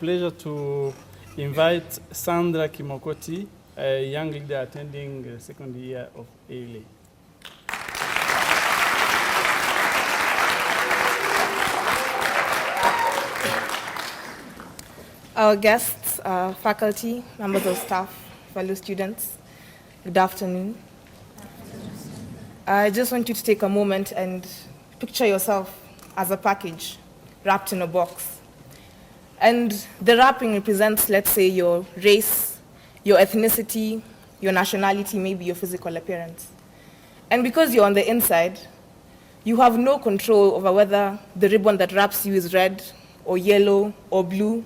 pleasure to invite Sandra Kimokoti, a young leader attending the second year of ALA. Our guests, faculty, members of staff, fellow students, good afternoon. I just want you to take a moment and picture yourself as a package wrapped in a box. And the wrapping represents, let's say, your race, your ethnicity, your nationality, maybe your physical appearance. And because you're on the inside, you have no control over whether the ribbon that wraps you is red or yellow or blue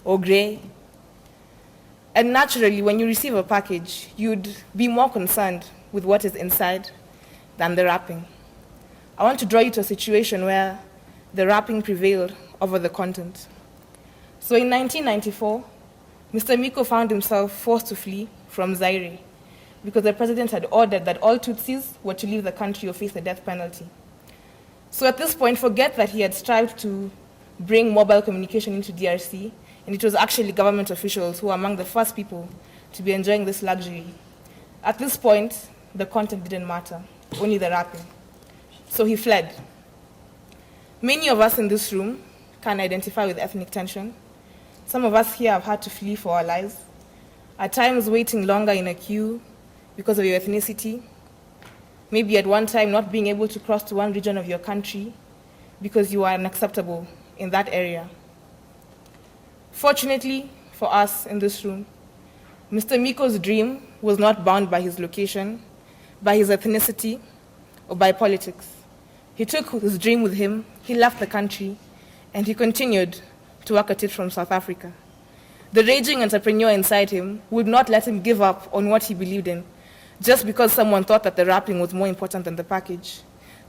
or gray. And naturally, when you receive a package, you'd be more concerned with what is inside than the wrapping. I want to draw you to a situation where the wrapping prevailed over the content. So in 1994, Mr. Miko found himself forced to flee from Zaire because the president had ordered that all Tutsis were to leave the country or face the death penalty. So at this point, forget that he had strived to bring mobile communication into DRC, and it was actually government officials who were among the first people to be enjoying this luxury. At this point, the content didn't matter, only the wrapping. So he fled. Many of us in this room can identify with ethnic tension. Some of us here have had to flee for our lives, at times waiting longer in a queue because of your ethnicity, maybe at one time not being able to cross to one region of your country because you are unacceptable in that area. Fortunately for us in this room, Mr. Miko's dream was not bound by his location, by his ethnicity, or by politics. He took his dream with him, he left the country, and he continued to work at it from South Africa. The raging entrepreneur inside him would not let him give up on what he believed in, just because someone thought that the wrapping was more important than the package.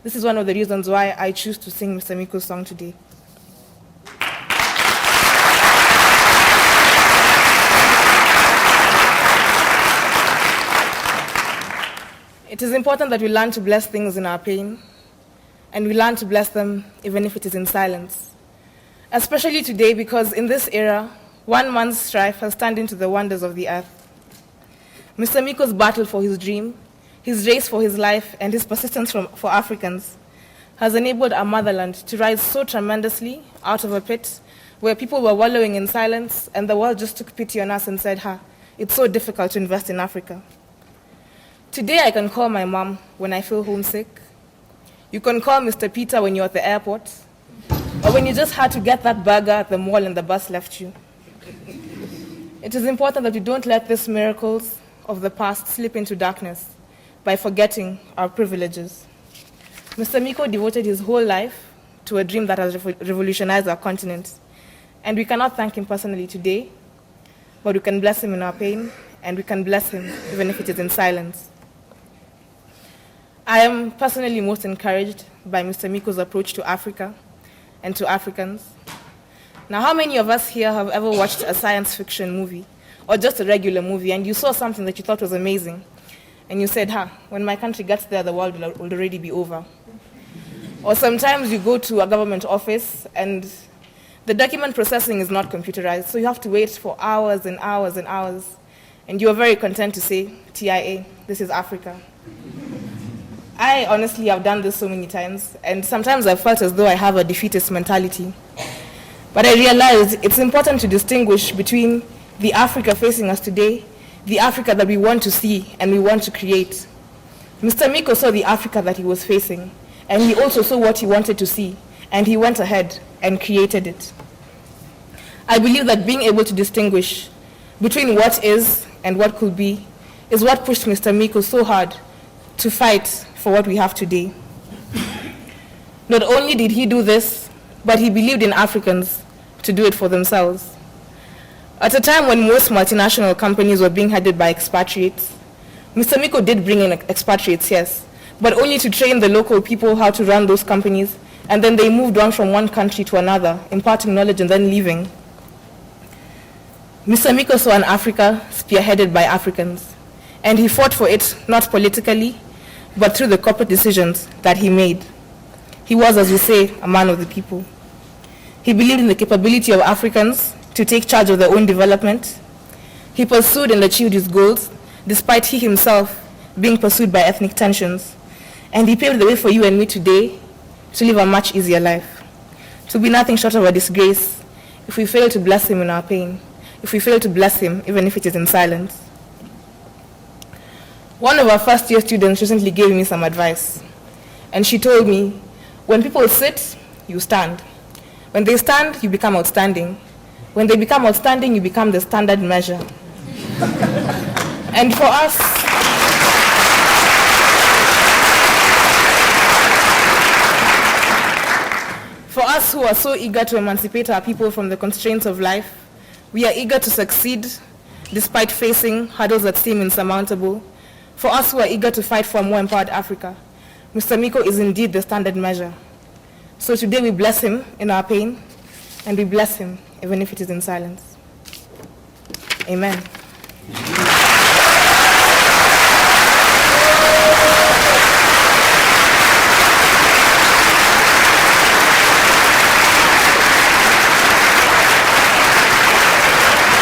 This is one of the reasons why I choose to sing Mr. Miko's song today. It is important that we learn to bless things in our pain, and we learn to bless them even if it is in silence. Especially today, because in this era, one man's strife has turned into the wonders of the earth. Mr. Miko's battle for his dream, his race for his life, and his persistence for Africans has enabled our motherland to rise so tremendously out of a pit where people were wallowing in silence, and the world just took pity on us and said, it's so difficult to invest in Africa. Today, I can call my mom when I feel homesick. You can call Mr. Peter when you're at the airport, or when you just had to get that burger at the mall and the bus left you. It is important that we don't let these miracles of the past slip into darkness by forgetting our privileges. Mr. Miko devoted his whole life to a dream that has revolutionized our continent, and we cannot thank him personally today, but we can bless him in our pain, and we can bless him even if it is in silence. I am personally most encouraged by Mr. Miko's approach to Africa and to Africans. Now, how many of us here have ever watched a science fiction movie or just a regular movie and you saw something that you thought was amazing and you said, when my country gets there, the world will already be over? Or sometimes you go to a government office and the document processing is not computerized, so you have to wait for hours and hours and hours, and you are very content to say, TIA, this is Africa. I honestly have done this so many times, and sometimes I've felt as though I have a defeatist mentality. But I realized it's important to distinguish between the Africa facing us today, the Africa that we want to see and we want to create. Mr. Miko saw the Africa that he was facing, and he also saw what he wanted to see, and he went ahead and created it. I believe that being able to distinguish between what is and what could be is what pushed Mr. Miko so hard to fight for what we have today. Not only did he do this, but he believed in Africans to do it for themselves. At a time when most multinational companies were being headed by expatriates, Mr. Miko did bring in expatriates, yes, but only to train the local people how to run those companies, and then they moved on from one country to another, imparting knowledge and then leaving. Mr. Miko saw an Africa spearheaded by Africans, and he fought for it not politically, but through the corporate decisions that he made. He was, as we say, a man of the people. He believed in the capability of Africans to take charge of their own development. He pursued and achieved his goals, despite he himself being pursued by ethnic tensions. And he paved the way for you and me today to live a much easier life. To be nothing short of a disgrace if we fail to bless him in our pain, if we fail to bless him, even if it is in silence. One of our first-year students recently gave me some advice, and she told me, when people sit, you stand. When they stand, you become outstanding. When they become outstanding, you become the standard measure. And for us who are so eager to emancipate our people from the constraints of life, we are eager to succeed despite facing hurdles that seem insurmountable. For us who are eager to fight for a more empowered Africa, Mr. Miko is indeed the standard measure. So today we bless him in our pain, and we bless him even if it is in silence. Amen.